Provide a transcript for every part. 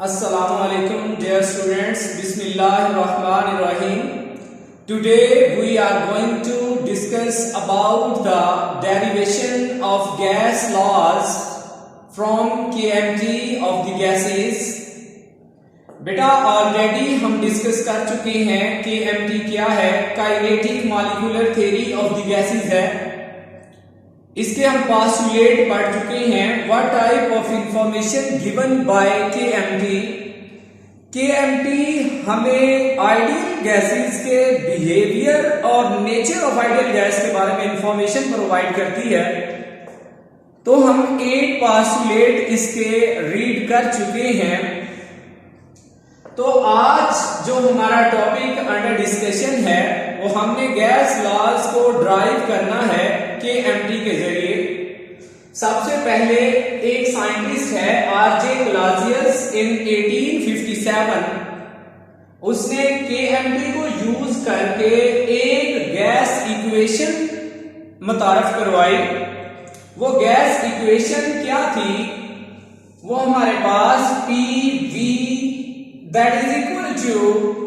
Assalamualaikum dear students. Bismillahirrahmanirrahim. Today we are going to discuss about the derivation of gas laws from KMT of the gases. बेटा already हम discuss कर चुके हैं KMT क्या है, kinetic molecular theory of the gases है। इसके हम पास्टुलेट पढ़ चुके हैं। What type of information given by KMT. KMT हमें आइडियल गैसेस के बिहेवियर और नेचर ऑफ आइडियल गैस के बारे में इंफॉर्मेशन प्रोवाइड करती है। तो हम 8 पास्टुलेट इसके रीड कर चुके हैं। तो आज जो हमारा टॉपिक अंडर डिस्कशन है वो हमने गैस लॉज को ड्राइव करना है केएमटी के जरिए। सबसे पहले एक साइंटिस्ट है आरजे क्लासियस इन 1857। उसने केएमटी को यूज करके एक गैस इक्वेशन मुतारफ करवाई। वो गैस इक्वेशन क्या थी? वो हमारे पास PV that is equal to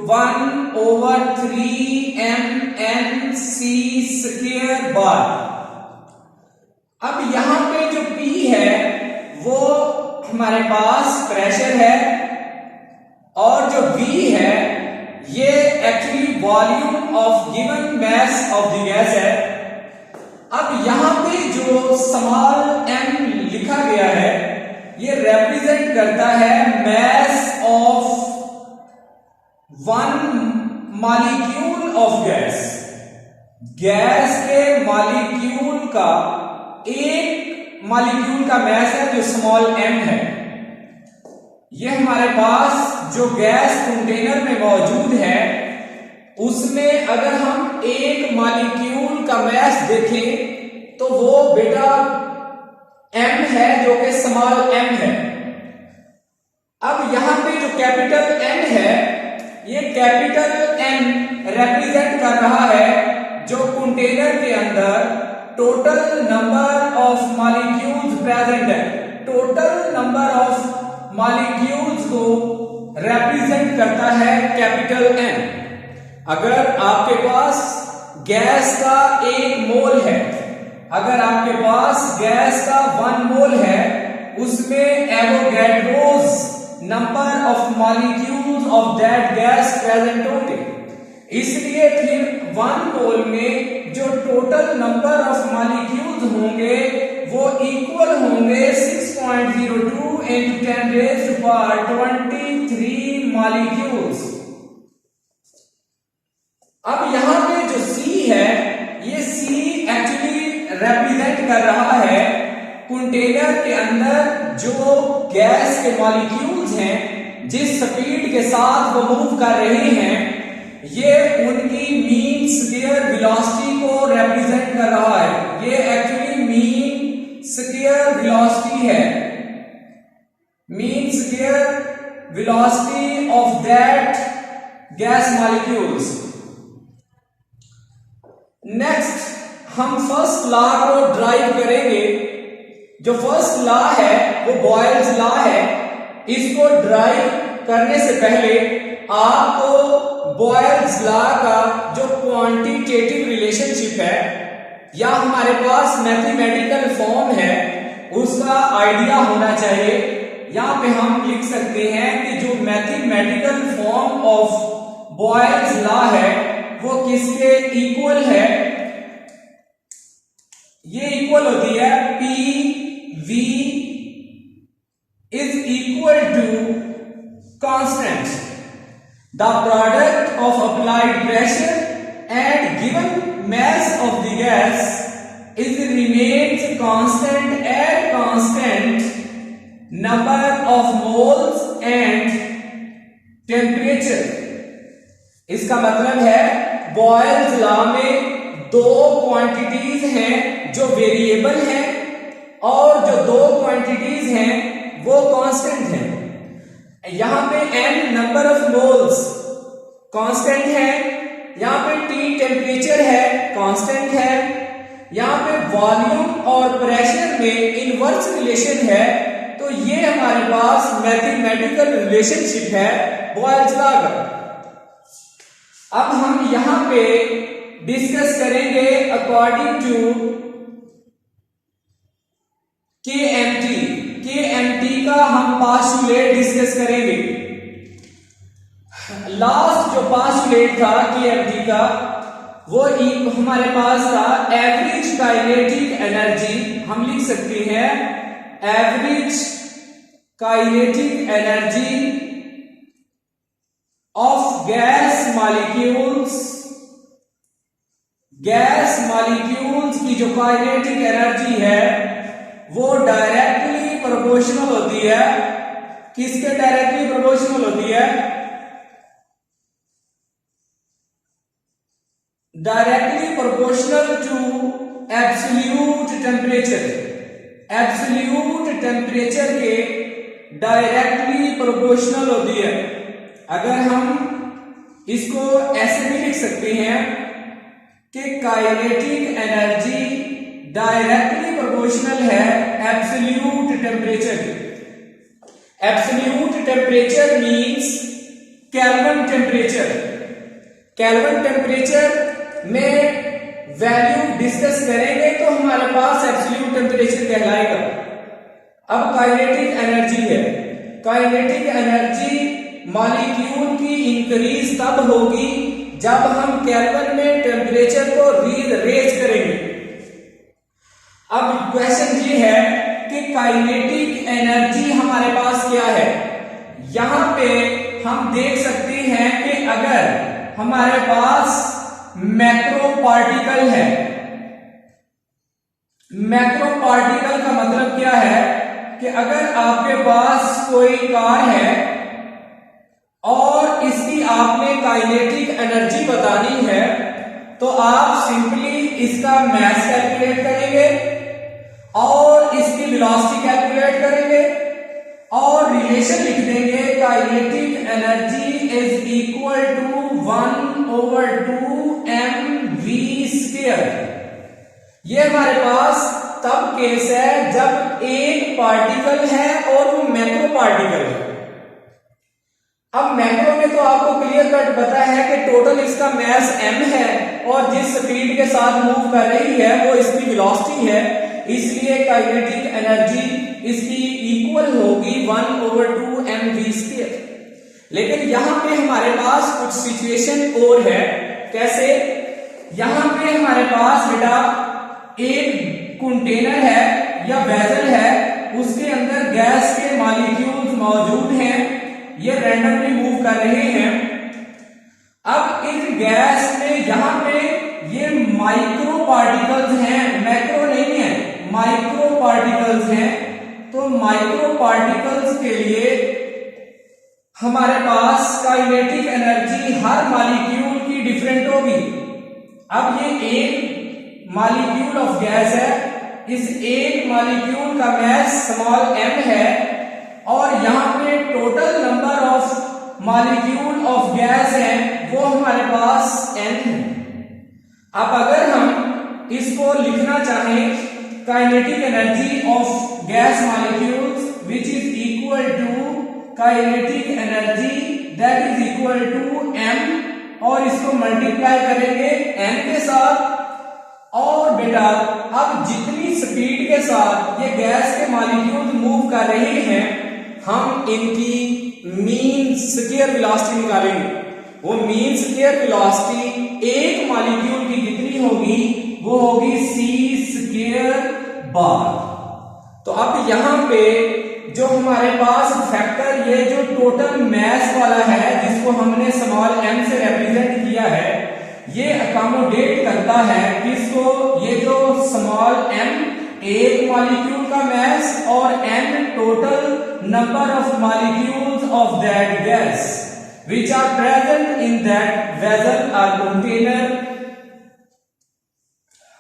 1/3 mnc square bar। अब यहां पे जो P है वो हमारे पास प्रेशर है और जो V है ये actually volume of given mass of the gas है। अब यहां पे जो स्मॉल m लिखा गया है ये रिप्रेजेंट करता है mass of one molecule of gas. Gas के मॉलिक्यूल का एक मॉलिक्यूल का मास है जो स्मॉल m है। यह हमारे पास जो गैस कंटेनर में मौजूद है उसमें अगर हम एक मॉलिक्यूल का मास देखें तो वो बेटा m है जो कि स्मॉल m है। अब यहां पे जो कैपिटल N है ये कैपिटल N रिप्रेजेंट कर रहा है जो कंटेनर के अंदर total number of molecules present है। टोटल नंबर ऑफ मॉलिक्यूल्स को रिप्रेजेंट करता है कैपिटल N। अगर आपके पास गैस का 1 मोल है, अगर आपके पास गैस का 1 मोल है उसमें Avogadro's number of molecules of that gas present होंगे। इसलिए फिर 1 मोल में जो टोटल नंबर ऑफ मॉलिक्यूल्स होंगे वो इक्वल होंगे 6.02 into 10 raised to power 23 molecules. अब यहां पे जो C है ये C एक्चुअली रिप्रेजेंट कर रहा है कंटेनर के अंदर जो गैस के मॉलिक्यूल्स हैं जिस स्पीड के साथ वो मूव कर रहे हैं ये उनकी मीन स्क्वायर वेलोसिटी को रिप्रेजेंट कर रहा है। ये एक्चुअली मीन स्क्वायर वेलोसिटी है, mean square velocity of that gas molecules. Next हम फर्स्ट लॉ को ड्राइव करेंगे। जो फर्स्ट लॉ है वो बॉयल्स लॉ है। इसको ड्राइव करने से पहले आपको बॉयल्स लॉ का जो क्वांटिटेटिव रिलेशनशिप है या हमारे पास मैथमेटिकल फॉर्म है उसका आइडिया होना चाहिए। यहां पे हम लिख सकते हैं कि जो mathematical form of Boyle's law है वो किसके इक्वल है? ये इक्वल होती है PV is equal to constant the product of applied pressure and given mass of the gas is remains constant at constant number of moles and temperature। इसका मतलब है बॉयल्स लॉ में 2 क्वांटिटीज हैं जो वेरिएबल हैं और जो 2 क्वांटिटीज हैं वो कांस्टेंट हैं। यहां पे n number of moles constant है, यहां पे T टेम्परेचर है कांस्टेंट है, यहां पे वॉल्यूम और प्रेशर में इनवर्स रिलेशन है तो ये हमारे पास मैथमेटिकल रिलेशनशिप है बॉयल्स लॉ का। अब हम यहां पे डिस्कस करेंगे अकॉर्डिंग टू केएमटी का हम पास्टुलेट डिस्कस करेंगे। लास्ट जो पास्टुलेट था केएमटी का वो हमारे पास था एवरेज काइनेटिक एनर्जी। हम लिख सकते हैं average kinetic energy of gas molecules की जो काइनेटिक एनर्जी है वो डायरेक्टली प्रोपोर्शनल होती है। किसके डायरेक्टली प्रोपोर्शनल होती है? Directly proportional to absolute temperature. Absolute temperature के डायरेक्टली प्रोपोर्शनल होती है। अगर हम इसको ऐसे भी लिख सकते हैं कि काइनेटिक एनर्जी डायरेक्टली प्रोपोर्शनल है absolute temperature. Absolute temperature means kelvin temperature. Kelvin temperature में वैल्यू डिस्कस करेंगे तो हमारे पास एब्सोल्यूट टेम्परेचर कहलाएगा। अब काइनेटिक एनर्जी है। काइनेटिक एनर्जी मॉलिक्यूल की इंक्रीज तब होगी जब हम केल्विन में टेम्परेचर को रेज करेंगे। अब क्वेश्चन ये है कि काइनेटिक एनर्जी हमारे पास क्या है। यहां पे हम देख सकते हैं कि अगर हमारे पास मैक्रो पार्टिकल है, मैक्रो पार्टिकल का मतलब क्या है कि अगर आपके पास कोई कार है और इसकी आपने काइनेटिक एनर्जी बतानी है तो आप सिंपली इसका मास कैलकुलेट करेंगे और इसकी वेलोसिटी कैलकुलेट करेंगे और रिलेशन लिख देंगे kinetic energy is equal to 1/2 mv²। ये हमारे पास तब केस है जब एक पार्टिकल है और वो मैक्रो पार्टिकल है। अब मैक्रो में तो आपको क्लियर कट पता है कि टोटल इसका मास m है और जिस स्पीड के साथ मूव कर रही है वो इसकी वेलोसिटी है, इसलिए काइनेटिक एनर्जी इसकी इक्वल होगी 1/2 mv²। लेकिन यहां पे हमारे पास कुछ सिचुएशन और है। कैसे? यहां पे हमारे पास बेटा एक कंटेनर है या वेसल है, उसके अंदर गैस के मॉलिक्यूल्स मौजूद हैं, ये रैंडमली मूव कर रहे हैं। अब इस गैस में यहां पे ये माइक्रो पार्टिकल्स हैं, मैक्रो नहीं है, माइक्रो पार्टिकल्स हैं। तो माइक्रो पार्टिकल्स के लिए हमारे पास काइनेटिक एनर्जी हर मॉलिक्यूल की डिफरेंट होगी। अब ये एक मॉलिक्यूल ऑफ गैस है, इस एक मॉलिक्यूल का मास स्मॉल m है और यहां पे total number of molecule of gas है वो हमारे पास n है। अब अगर हम इसको लिखना चाहें kinetic energy of gas molecules which is equal to kinetic energy that is equal to m और इसको मल्टीप्लाई करेंगे n के साथ। और बेटा अब जितनी स्पीड के साथ ये गैस के मॉलिक्यूल मूव कर रहे हैं हम इनकी मीन स्क्वायर वेलोसिटी निकालेंगे। वो मीन स्क्वायर वेलोसिटी एक मॉलिक्यूल की कितनी होगी? वो होगी c² बार। तो अब यहां पे जो हमारे पास फैक्टर ये जो टोटल मास वाला है जिसको हमने स्मॉल m से रिप्रेजेंट किया है, ये अकोमोडेट करता है किसको? ये जो स्मॉल m एक मॉलिक्यूल का मास और n total number of molecules of that gas which are present in that vessel or container।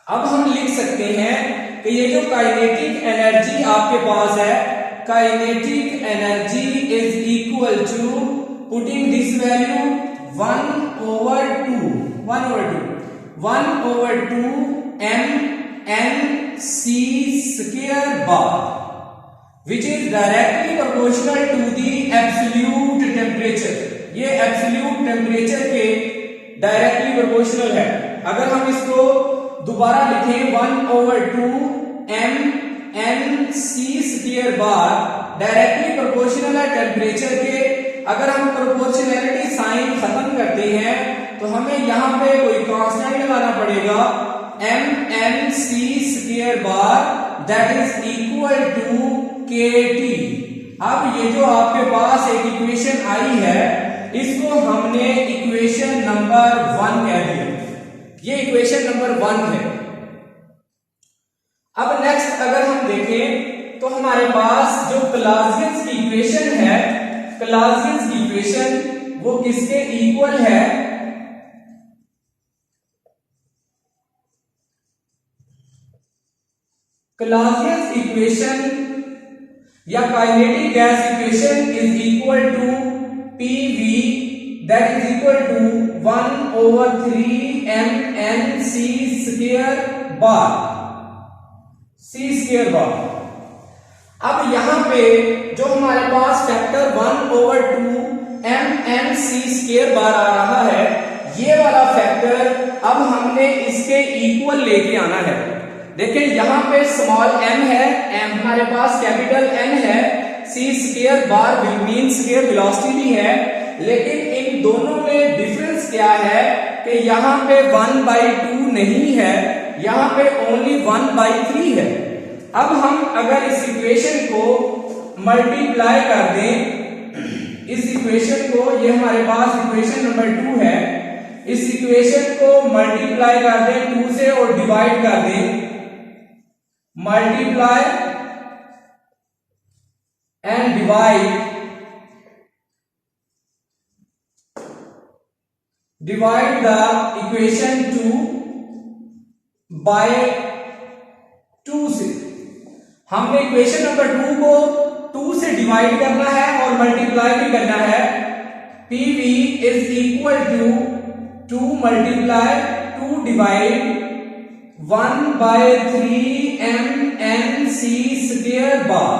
अब हम लिख सकते हैं कि ये जो काइनेटिक एनर्जी आपके पास है, kinetic energy is equal to putting this value 1/2 mnc² bar. which is directly proportional to the absolute temperature। ये एब्सोल्यूट टेम्परेचर के डायरेक्टली प्रोपोर्शनल है। अगर हम इसको दोबारा लिखें 1/2 mNc² बार डायरेक्टली प्रोपोर्शनल है टेम्परेचर के। अगर हम प्रोपोर्शनैलिटी साइन खत्म करते हैं तो हमें यहां पे कोई कांस्टेंट लगाना पड़ेगा mNc² bar that is equal to kT। अब ये जो आपके पास एक इक्वेशन आई है इसको हमने इक्वेशन नंबर 1 कह दिया। ये इक्वेशन नंबर 1 है। अब नेक्स्ट अगर हम देखें तो हमारे पास जो क्लासियस की इक्वेशन है, क्लासियस की इक्वेशन वो किसके इक्वल है? क्लासियस इक्वेशन या kinetic gas equation is equal to PV that is equal to 1/3 mNc² bar C² bar. अब यहां पे जो हमारे पास फैक्टर 1/2 mNc² बार आ रहा है, ये वाला फैक्टर अब हमने इसके इक्वल लेके आना है। देखिए यहां पे स्मॉल m है, m हमारे पास कैपिटल N है, C² बार मीन स्क्वायर वेलोसिटी भी है, लेकिन इन दोनों में डिफरेंस क्या है कि यहां पे 1/2 नहीं है, यहां पे ओनली 1/3 है। अब हम अगर इस इक्वेशन को मल्टीप्लाई कर दें, इस इक्वेशन को, ये हमारे पास इक्वेशन नंबर 2 है, इस इक्वेशन को मल्टीप्लाई कर दें 2 से और डिवाइड कर दें, multiply and divide the equation 2 by 2 से। हमने इक्वेशन नंबर 2 को 2 से डिवाइड करना है और मल्टीप्लाई भी करना है। PV is equal to 2 multiply 2 divide 1/3 mNc² bar.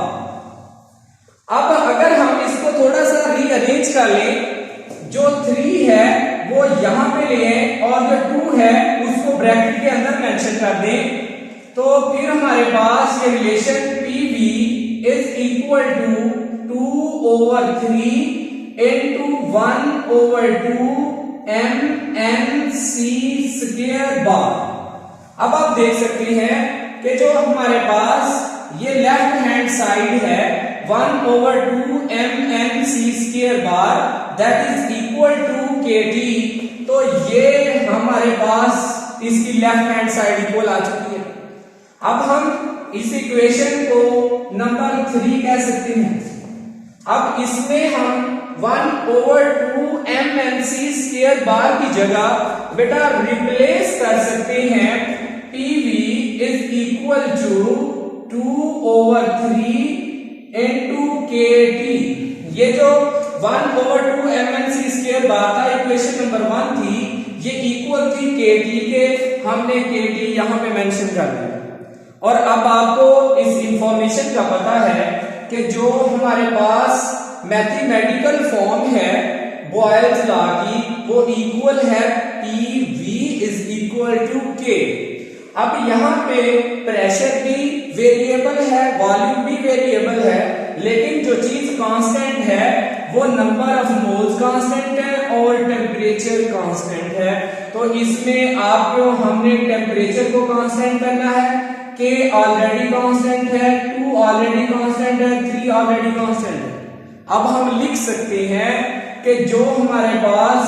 अब अगर हम इसको थोड़ा सा रीअरेंज कर लें, जो 3 है वो यहां पे ले और जो 2 है उसको ब्रैकेट के अंदर मेंशन कर दें, तो फिर हमारे पास ये relation PV is equal to 2/3 into 1/2 mNc² bar. अब आप देख सकते हैं कि जो हमारे पास ये लेफ्ट हैंड साइड है 1/2 mNc² bar that is equal to kT, तो ये हमारे पास इसकी लेफ्ट हैंड साइड इक्वल आ चुकी है। अब हम इस इक्वेशन को नंबर 3 कह सकते हैं। अब इसमें हम 1/2 mNc² बार की जगह बेटा रिप्लेस कर सकते हैं PV is equal to 2/3 into kT। ये जो 1/2 mNc² बार था इक्वेशन नंबर 1 थी, ये इक्वल थी kT के, हमने kT यहां पे मेंशन कर दिया। और अब आपको इस इंफॉर्मेशन का पता है कि जो हमारे पास मैथमेटिकल फॉर्म है बॉयल्स लॉ की, वो इक्वल है PV is equal to K। अब यहाँ पे प्रेशर भी वेरिएबल है, वॉल्यूम भी वेरिएबल है, लेकिन जो चीज कांस्टेंट है वो नंबर ऑफ मोल्स कांस्टेंट है और टेम्परेचर कांस्टेंट है। तो इसमें आपको हमने टेम्परेचर को कांस्टेंट करना है, K ऑलरेडी कांस्टेंट है, 2 ऑलरेडी कांस्टेंट है, 3 ऑलरेडी कांस्टेंट है। अब हम लिख सकते हैं कि जो हमारे पास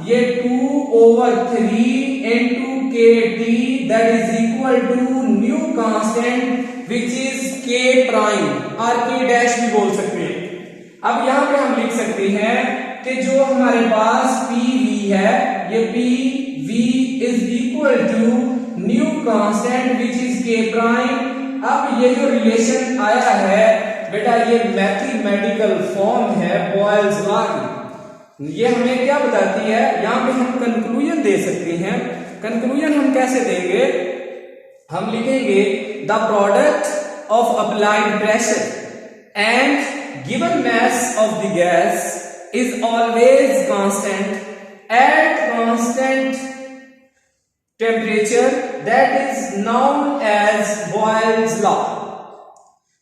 ये 2/3 into kT that is equal to new constant which is K prime और K dash भी बोल सकते हैं। अब यहाँ पे हम लिख सकते हैं कि जो हमारे पास PV है, ये PV is equal to new constant which is K prime। अब ये जो रिलेशन आया है बेटा, ये मैथमेटिकल फॉर्म है बॉयल्स लॉ की। ये हमें क्या बताती है, यहां पे हम कंक्लूजन दे सकते हैं। कंक्लूजन हम कैसे देंगे, हम लिखेंगे the product of applied pressure and given mass of the gas is always constant at constant temperature, that is known as Boyle's law.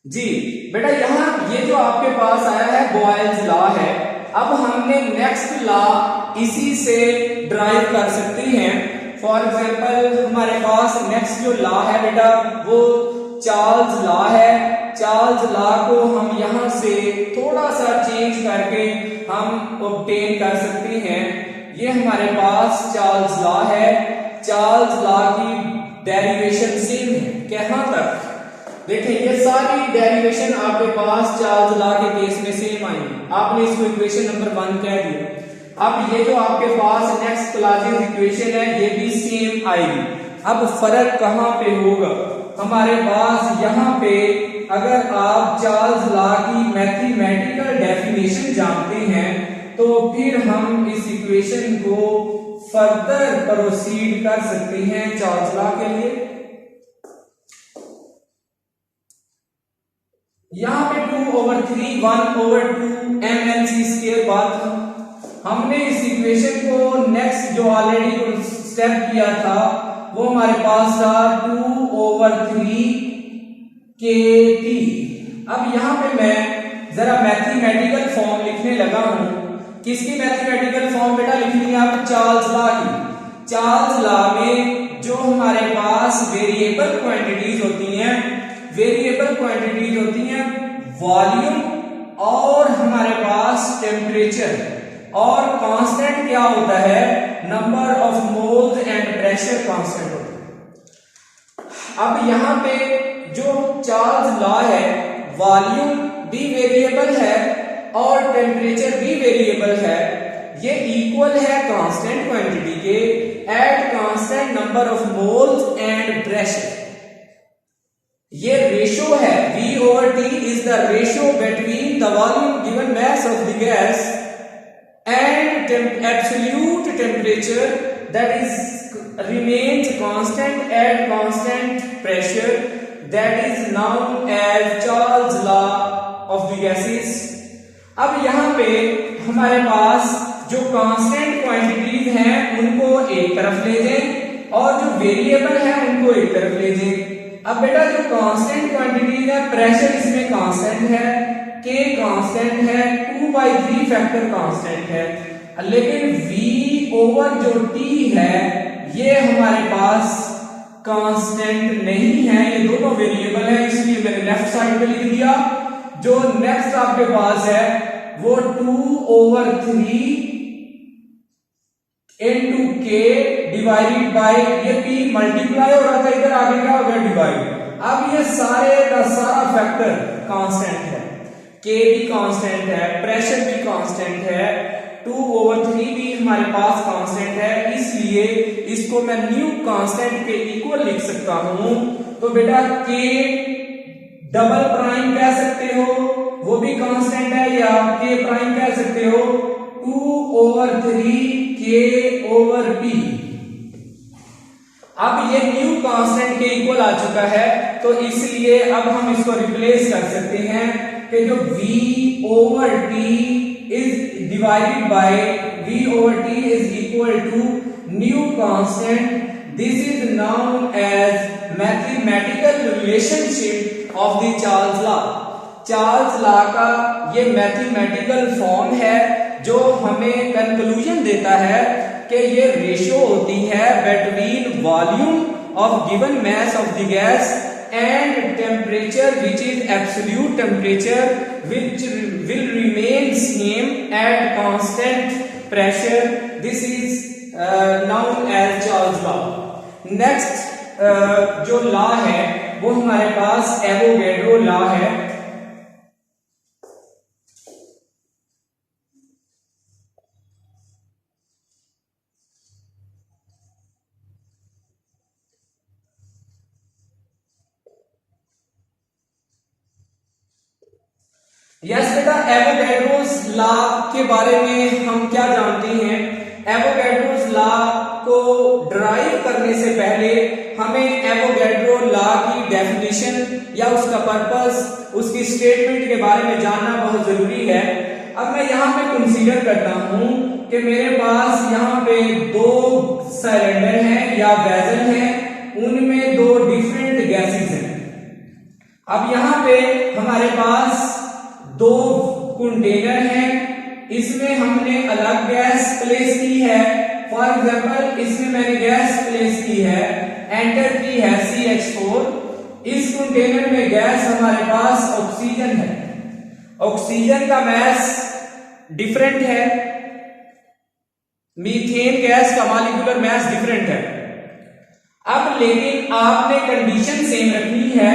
जी बेटा यहां ये जो आपके पास आया है बॉयल्स लॉ है, अब हमने नेक्स्ट लॉ इसी से ड्राइव कर सकते हैं। फॉर एग्जांपल हमारे पास नेक्स्ट जो लॉ है बेटा वो चार्ल्स लॉ है। चार्ल्स लॉ को हम यहां से थोड़ा सा चेंज करके हम ऑब्टेन कर सकते हैं। ये हमारे पास चार्ल्स लॉ है। चार्ल्स लॉ की डेरिवेशन सेम है। कहां तक देखिए, ये सारी डेरिवेशन आपके पास चार्ल्स लॉ के केस में सेम आएंगी। आपने इसको इक्वेशन नंबर 1 कह दिया। अब ये जो आपके पास नेक्स्ट क्लासेस इक्वेशन है ये भी सेम आएगी। अब फर्क कहां पे होगा हमारे पास, यहां पे अगर आप चार्ल्स लॉ की मैथमेटिकल डेफिनेशन जानते हैं तो फिर हम इस इक्वेशन को फर्दर प्रोसीड कर सकते हैं चार्ल्स लॉ के लिए। यहां पे 2/3 1/2 mL/c² बात है। हमने इस इक्वेशन को नेक्स्ट जो ऑलरेडी स्टेप किया था वो हमारे पास था 2/3 kT। अब यहां पे मैं जरा मैथमेटिकल फॉर्म लिखने लगा हूं। किसकी मैथमेटिकल फॉर्म बेटा लिखनी है आप? चार्ल्स लॉ की। चार्ल्स लॉ में जो हमारे पास वेरिएबल क्वांटिटीज होती हैं, वेरिएबल क्वांटिटीज होती हैं वॉल्यूम और हमारे पास टेम्परेचर, और कांस्टेंट क्या होता है? Number of moles and pressure constant होता है। अब यहां पे जो चार्ल्स लॉ है, वॉल्यूम भी वेरिएबल है और टेम्परेचर भी वेरिएबल है। ये इक्वल है कांस्टेंट क्वांटिटी के at constant number of moles and pressure. ये रेशो है, V/T is the ratio between the volume given mass of the gas and absolute temperature that is remains constant at constant pressure, that is known as Charles law of the gases। अब यहाँ पे हमारे पास जो constant quantities हैं उनको एक तरफ ले जाएं और जो वेरिएबल है उनको एक तरफ ले जाएं। अब बेटा जो कांस्टेंट क्वांटिटीज है, प्रेशर इसमें कांस्टेंट है, K कांस्टेंट है, 2/3 फैक्टर कांस्टेंट है, लेकिन V जो T है ये हमारे पास कांस्टेंट नहीं है। ये दोनों वेरिएबल है, इसलिए मैंने लेफ्ट साइड पे लिख दिया। जो नेक्स्ट आपके पास है वो 2/3 into K डिवाइडेड बाय ये P मल्टीप्लाई हो रहा था, इधर आगे क्या हो गया? डिवाइड। अब ये सारे का सारा फैक्टर कांस्टेंट है, K भी कांस्टेंट है, प्रेशर भी कांस्टेंट है, 2/3 भी हमारे पास कांस्टेंट है, इसलिए इसको मैं न्यू कांस्टेंट के इक्वल लिख सकता हूं। तो बेटा K डबल प्राइम कह सकते हो, वो भी कांस्टेंट है, या K प्राइम कह सकते हो, 2/3 K/P। अब ये न्यू कांस्टेंट के इक्वल आ चुका है, तो इसलिए अब हम इसको रिप्लेस कर सकते हैं कि जो V/T is divided by V/T is equal to new constant. This is known as mathematical relationship of the Charles law. Charles law का ये मैथमेटिकल फॉर्म है जो हमें कंक्लूजन देता है कि ये रेशियो होती है between volume of given mass of the gas and temperature which is absolute temperature which will remain same at constant pressure. This is known as Charles law. Next जो लॉ है वो हमारे पास एवोगैड्रो लॉ है। Yes बेटा, Avogadro's law के बारे में हम क्या जानते हैं? एवोगैड्रोस लॉ को ड्राइव करने से पहले हमें एवोगैड्रो लॉ की डेफिनेशन या उसका पर्पस, उसकी स्टेटमेंट के बारे में जानना बहुत जरूरी है। अब मैं यहाँ पे कंसीडर करता हूँ कि मेरे पास यहाँ पे दो सिलेंडर हैं या वेसल हैं, उनमें दो डिफरेंट गैसेस हैं। अब यहाँ पे हमारे पास दो कंटेनर हैं, इसमें हमने अलग गैस प्लेस की है। फॉर एग्जांपल इसमें मैंने गैस प्लेस की है, एंटर की है CH4। इस कंटेनर में गैस हमारे पास ऑक्सीजन है। ऑक्सीजन का मास डिफरेंट है, मीथेन गैस का मॉलिक्यूलर मास डिफरेंट है। अब लेकिन आपने कंडीशन सेम रखनी है,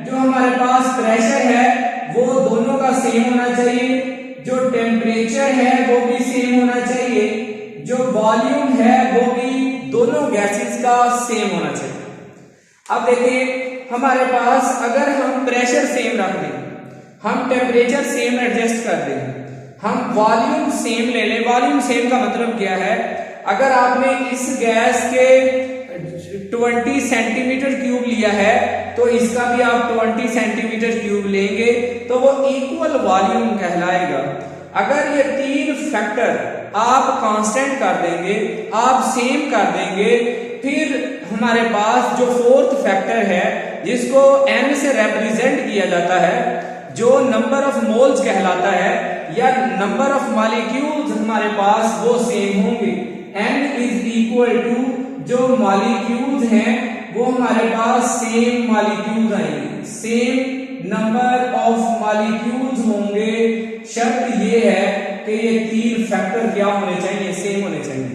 जो हमारे पास प्रेशर है वो दोनों का सेम होना चाहिए, जो टेम्परेचर है वो भी सेम होना चाहिए, जो वॉल्यूम है वो भी दोनों गैसेस का सेम होना चाहिए। अब देखिए हमारे पास अगर हम प्रेशर सेम रख दें, हम टेम्परेचर सेम एडजस्ट कर दें, हम वॉल्यूम सेम ले लें। वॉल्यूम सेम का मतलब क्या है? अगर आपने इस गैस के 20 सेंटीमीटर क्यूब लिया है तो इसका भी आप 20 सेंटीमीटर क्यूब लेंगे तो वो इक्वल वॉल्यूम कहलाएगा। अगर ये तीन फैक्टर आप कांस्टेंट कर देंगे, आप सेम कर देंगे, फिर हमारे पास जो फोर्थ फैक्टर है जिसको n से रिप्रेजेंट किया जाता है, जो नंबर ऑफ मोल्स कहलाता है या नंबर ऑफ मॉलिक्यूल्स हमारे पास वो सेम होंगे। n इज इक्वल टू जो मॉलिक्यूल्स हैं वो हमारे पास सेम मॉलिक्यूल्स आएंगे, सेम नंबर ऑफ मॉलिक्यूल्स होंगे। शर्त ये है कि ये तीन फैक्टर क्या होने चाहिए? सेम होने चाहिए।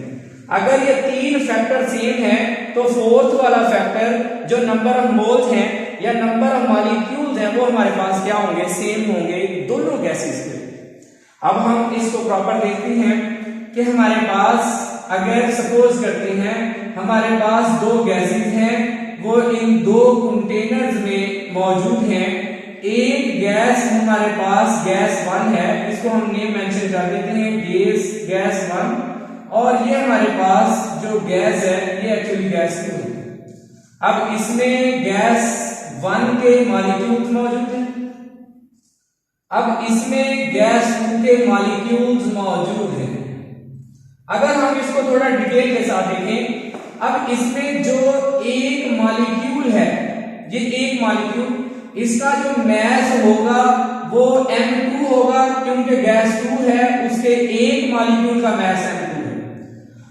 अगर ये तीन फैक्टर सेम है तो फोर्थ वाला फैक्टर जो नंबर ऑफ मोल्स हैं या नंबर ऑफ मॉलिक्यूल्स हैं वो हमारे पास क्या होंगे? सेम होंगे दोनों गैसेस के। अब हम इसको प्रॉपर देखते हैं कि हमारे पास अगर सपोज करते हैं हमारे पास दो गैसेस हैं, वो इन दो कंटेनर्स में मौजूद हैं। एक गैस हमारे पास गैस 1 है, इसको हम नेम मेंशन कर देते हैं गैस 1, और ये हमारे पास जो गैस है ये एक्चुअली गैस 2 है। अब इसमें गैस 1 के मॉलिक्यूल्स मौजूद हैं, अब इसमें गैस 2 के मॉलिक्यूल्स मौजूद हैं। अगर हम इसको थोड़ा डिटेल के साथ देखें, अब इसमें जो एक मॉलिक्यूल है, ये एक मॉलिक्यूल, इसका जो मास होगा वो m2 होगा, क्योंकि गैस 2 है उसके एक मॉलिक्यूल का मास m2 है।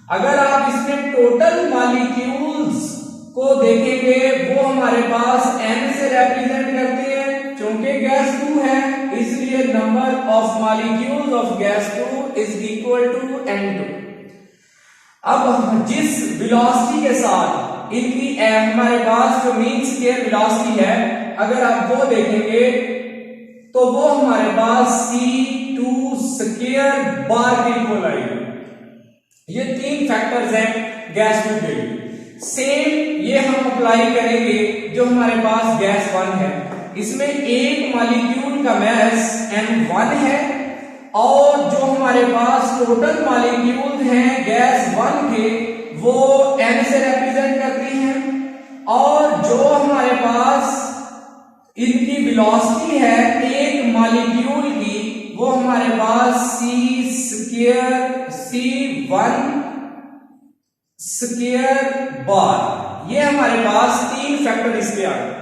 अगर आप इसमें टोटल मॉलिक्यूल्स को देखेंगे वो हमारे पास n से रिप्रेजेंट करते हैं, क्योंकि गैस 2 है इसलिए number of molecules of gas 2 is equal to n2। अब जिस वेलोसिटी के साथ इनकी हमारे पास जो मीन स्क्वायर वेलोसिटी है, अगर आप वो देखेंगे तो वो हमारे पास c2 स्क्वायर बार के इक्वल आएगी। ये तीन फैक्टर्स हैं गैस 2 के लिए। सेम ये हम अप्लाई करेंगे जो हमारे पास गैस 1 है, इसमें एक मॉलिक्यूल का मास m1 है, और जो हमारे पास टोटल मॉलिक्यूल हैं गैस 1 के वो n से रिप्रेजेंट करते हैं, और जो हमारे पास इनकी वेलोसिटी है एक मॉलिक्यूल की वो हमारे पास c1 स्क्वायर बार। ये हमारे पास तीन फैक्टर इसके आ गए।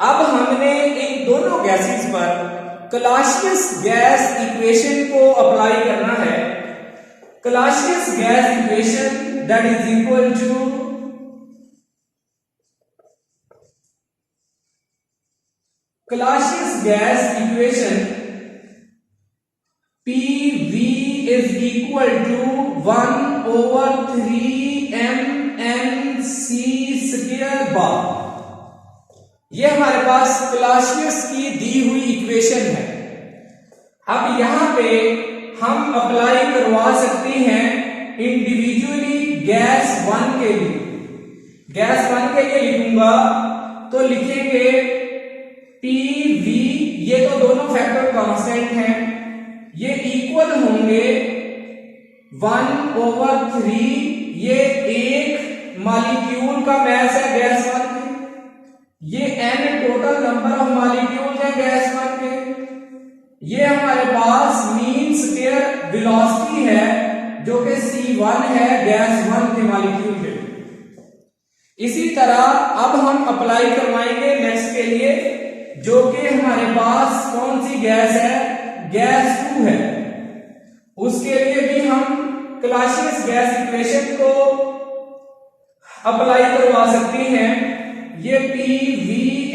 अब हमने इन दोनों गैसेस पर क्लासियस गैस इक्वेशन को अप्लाई करना है। Clausius gas equation that is equal to Clausius gas equation PV is equal to 1/3 mnc square bar. ये हमारे पास क्लासियस की दी हुई इक्वेशन है। अब यहां पे हम अप्लाई करवा सकते हैं इंडिविजुअली गैस 1 के लिए। गैस 1 के लिए लिखूंगा तो लिखेंगे PV, ये तो दोनों फैक्टर कांस्टेंट हैं, ये इक्वल होंगे 1/3, ये एक मॉलिक्यूल का मास है गैस 1 के, ये n total number of molecule है गैस 1 के, ये हमारे पास मीन स्क्वायर वेलोसिटी है जो कि c1 है गैस 1 के मॉलिक्यूल के। इसी तरह अब हम अप्लाई करवाएंगे नेक्स्ट के लिए, जो कि हमारे पास कौन सी गैस है, गैस 2 है। उसके लिए भी हम क्लासियस गैस इक्वेशन को अप्लाई करवा सकते हैं। ये PV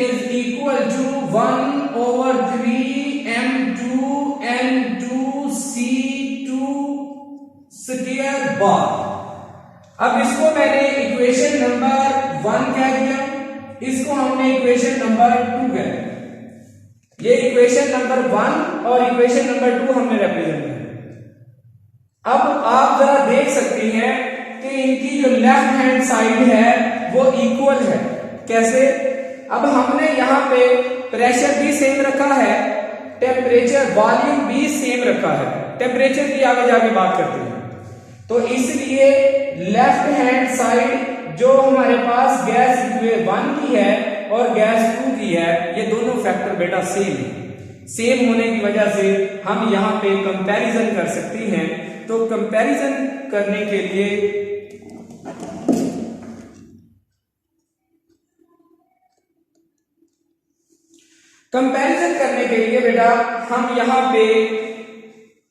is equal to 1/3 M2N2 C2 square bar. अब इसको मैंने इक्वेशन नंबर 1 कह दिया, इसको हमने इक्वेशन नंबर 2 कह दिया। ये इक्वेशन नंबर 1 और इक्वेशन नंबर 2 हमने रिप्रेजेंट किया। अब आप जरा देख सकते हैं कि इनकी जो लेफ्ट हैंड साइड है वो इक्वल है। कैसे? अब हमने यहां पे प्रेशर भी सेम रखा है, टेम्परेचर वॉल्यूम भी सेम रखा है, टेम्परेचर की आगे जाके बात करते हैं। तो इसलिए लेफ्ट हैंड साइड जो हमारे पास गैस 1 की है और गैस 2 की है, ये दोनों फैक्टर बेटा सेम है। सेम होने की वजह से हम यहां पे कंपैरिजन कर सकते हैं। तो कंपैरिजन करने के लिए बेटा हम यहां पे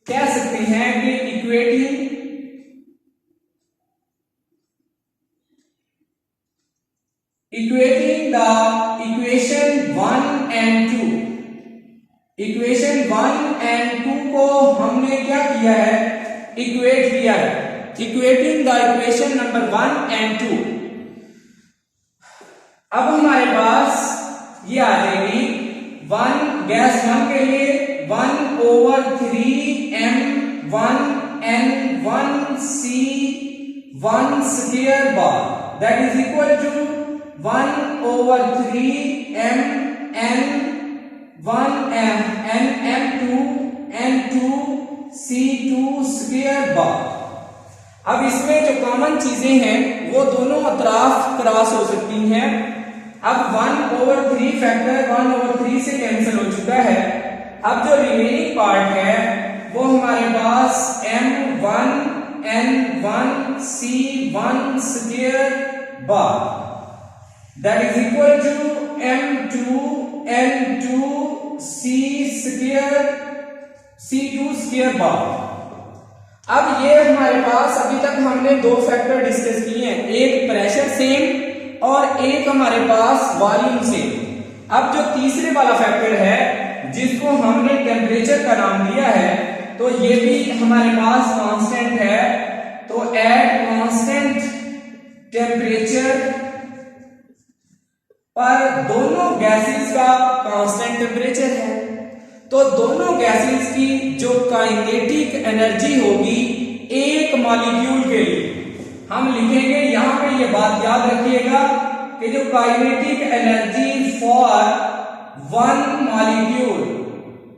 कह सकते हैं कि equating the equation 1 and 2, equation 1 and 2 को हमने क्या किया है, इक्वेट किया है। Equating the equation number 1 and 2, अब हमारे पास ये आ जाएगी 1 गैस 1 के लिए 1/3 M1N1 C1 square bar, that is equal to 1/3 M2N2 C2 square bar. अब इसमें जो कॉमन चीजें हैं वो दोनों अतराफ क्रॉस हो सकती हैं। अब 1/3 फैक्टर 1/3 से कैंसिल हो चुका है। अब जो रिमेनिंग पार्ट है वो हमारे पास M1N1 C1 square bar, that is equal to M2N2 C2 square bar. अब ये हमारे पास अभी तक हमने दो फैक्टर डिस्कस किए हैं, एक प्रेशर सेम और एक हमारे पास वॉल्यूम सेम। अब जो तीसरे वाला फैक्टर है जिसको हमने टेम्परेचर का नाम दिया है, तो ये भी हमारे पास कांस्टेंट है। तो एट कांस्टेंट टेम्परेचर पर दोनों गैसेस का कांस्टेंट टेम्परेचर है, तो दोनों गैसेस की जो काइनेटिक एनर्जी होगी एक मॉलिक्यूल के लिए, हम लिखेंगे यहां पे ये बात याद रखिएगा कि जो काइनेटिक एनर्जी फॉर 1 मॉलिक्यूल,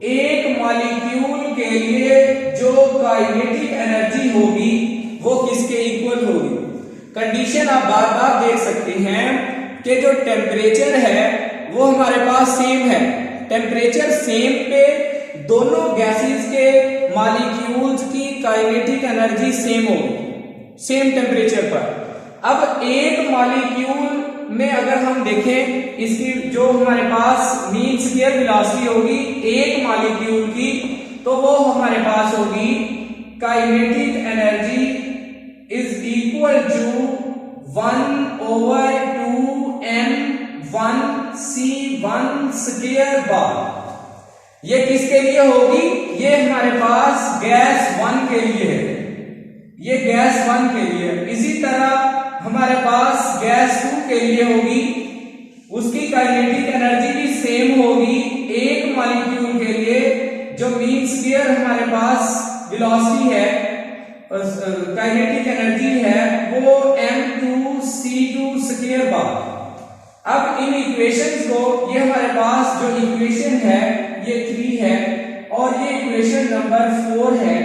एक मॉलिक्यूल के लिए जो काइनेटिक एनर्जी होगी वो किसके इक्वल होगी। कंडीशन आप बार बार देख सकते हैं कि जो टेम्परेचर है वो हमारे पास सेम है, टेम्परेचर सेम पे दोनों गैसेस के मॉलिक्यूल्स की काइनेटिक एनर्जी सेम होगी, सेम टेम्परेचर पर। अब एक मॉलिक्यूल में अगर हम देखें इसकी जो हमारे पास मीन स्क्वायर वेलोसिटी होगी एक मॉलिक्यूल की, तो वो हमारे पास होगी kinetic energy is equal to 1/2 M1 C1 square bar. ये किसके लिए होगी, ये हमारे पास गैस 1 के लिए है, ये गैस 1 के लिए। इसी तरह हमारे पास गैस 2 के लिए होगी, उसकी काइनेटिक एनर्जी भी सेम होगी एक मॉलिक्यूल के लिए, जो मीन स्क्वायर हमारे पास वेलोसिटी है, काइनेटिक एनर्जी है वो M2 C2 स्क्वायर बार। अब इन इक्वेशंस को, ये हमारे पास जो इक्वेशन है ये 3 है और ये इक्वेशन नंबर 4 है,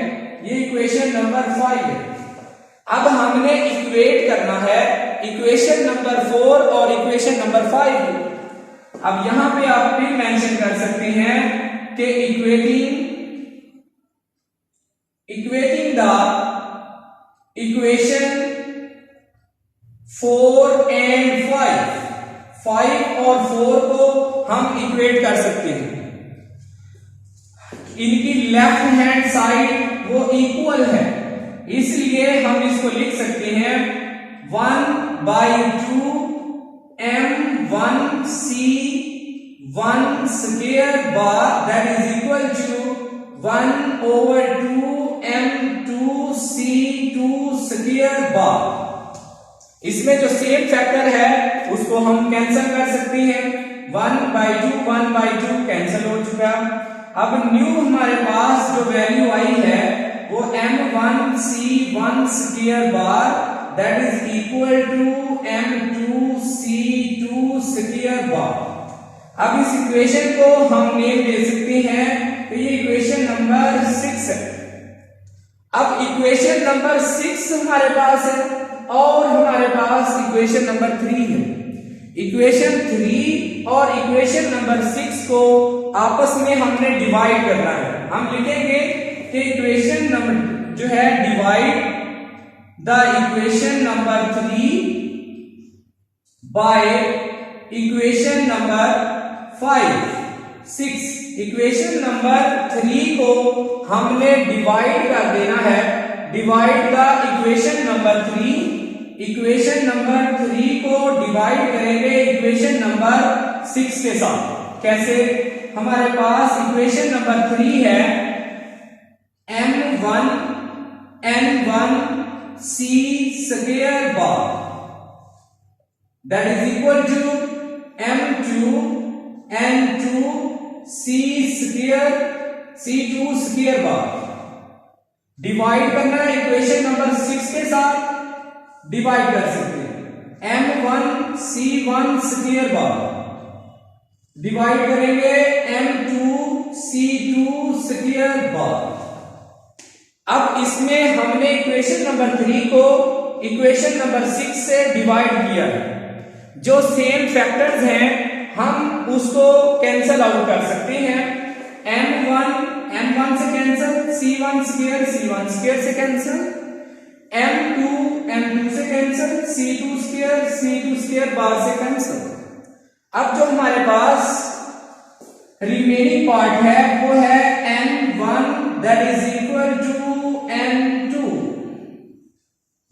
ये इक्वेशन नंबर 5 है। अब हमने इक्वेट करना है इक्वेशन नंबर 4 और इक्वेशन नंबर 5। अब यहां पे आप भी मेंशन कर सकते हैं कि इक्वेटिंग द इक्वेशन 4 एंड 5 और 4 को हम इक्वेट कर सकते हैं। इनकी लेफ्ट हैंड साइड वो इक्वल है, इसलिए हम इसको लिख सकते हैं 1/2 m1c1 square bar that is equal to 1/2 m2c2 square bar. इसमें जो सेम फैक्टर है उसको हम कैंसिल कर सकते हैं। 1/2 कैंसिल हो चुका। अब न्यू हमारे पास जो वैल्यू आई है वो m1c1 square bar that is equal to m2c2 square bar. अब इस इक्वेशन को हम नेम दे सकते हैं, तो ये इक्वेशन नंबर 6 है। अब इक्वेशन नंबर 6 हमारे पास है और हमारे पास इक्वेशन नंबर 3 है। इक्वेशन 3 और इक्वेशन नंबर 6 को आपस में हमने डिवाइड करना है। हम लिखेंगे कि इक्वेशन नंबर जो है divide the equation number 3 by equation number 6। Equation number 3 को हमने डिवाइड कर देना है। Divide the equation number 3, equation number 3 को डिवाइड करेंगे इक्वेशन नंबर 6 के साथ। कैसे? हमारे पास इक्वेशन नंबर 3 है m1 n1c square bar that is equal to m2 n2c square c2 square bar. Divide करना है इक्वेशन नंबर 6 के साथ, डिवाइड कर सकते हैं m1c1 स्क्वायर बार डिवाइड करेंगे m2c2 स्क्वायर बार। अब इसमें हमने इक्वेशन नंबर 3 को इक्वेशन नंबर 6 से डिवाइड किया है। जो सेम फैक्टर्स हैं हम उसको कैंसल आउट कर सकते हैं। m1 से कैंसल, c1 स्क्वायर से कैंसल, m2 से कैंसल, c2 स्क्वायर बार से कैंसल। अब जो हमारे पास रिमेनिंग पार्ट है वो है n1 that is equal to n2।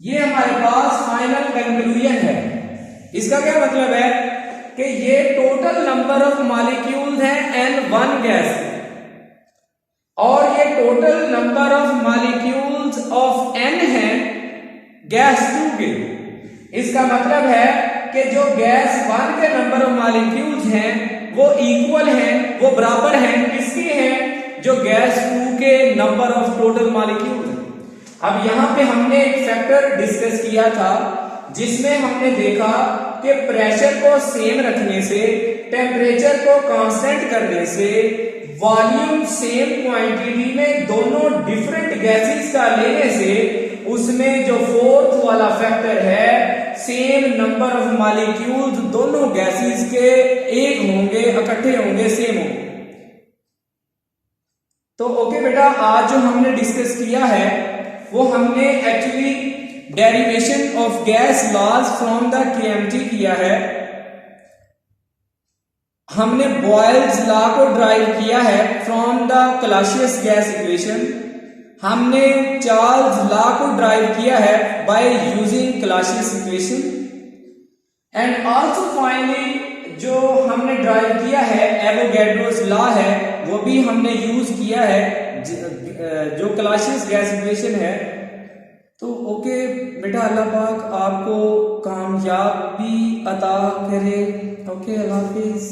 ये हमारे पास फाइनल कंक्लूजन है। इसका क्या मतलब है कि ये टोटल नंबर ऑफ मॉलिक्यूल्स है n1 गैस और ये total number of molecules of n है गैस 2 के। इसका मतलब है कि जो गैस 1 के नंबर ऑफ मॉलिक्यूल्स हैं वो इक्वल हैं, वो बराबर हैं किसके हैं? जो गैस 2 के नंबर ऑफ टोटल मॉलिक्यूल्स हैं। अब यहां पे हमने एक फैक्टर डिस्कस किया था जिसमें हमने देखा कि प्रेशर को सेम रखने से, टेम्परेचर को कांस्टेंट करने से, वॉल्यूम सेम क्वांटिटी में दोनों डिफरेंट गैसेस का लेने से उसमें जो फोर्थ वाला फैक्टर है सेम नंबर ऑफ मॉलिक्यूल्स दोनों गैसेस के एक होंगे, इकट्ठे होंगे, सेम होंगे। तो ओके बेटा, आज जो हमने डिस्कस किया है वो हमने actually derivation of gas laws from the KMT किया है। हमने बॉयल्स लॉ को ड्राइव किया है from the Clausius gas equation. हमने चार्ल्स लॉ को ड्राइव किया है by using Clausius equation. And also finally जो हमने ड्राइव किया है एवोगैड्रोस लॉ है वो भी हमने यूज किया है जो क्लासियस गैस इक्वेशन है। तो ओके बेटा, अल्लाह पाक आपको कामयाबी अता करे। ओके, अल्लाह हाफिज।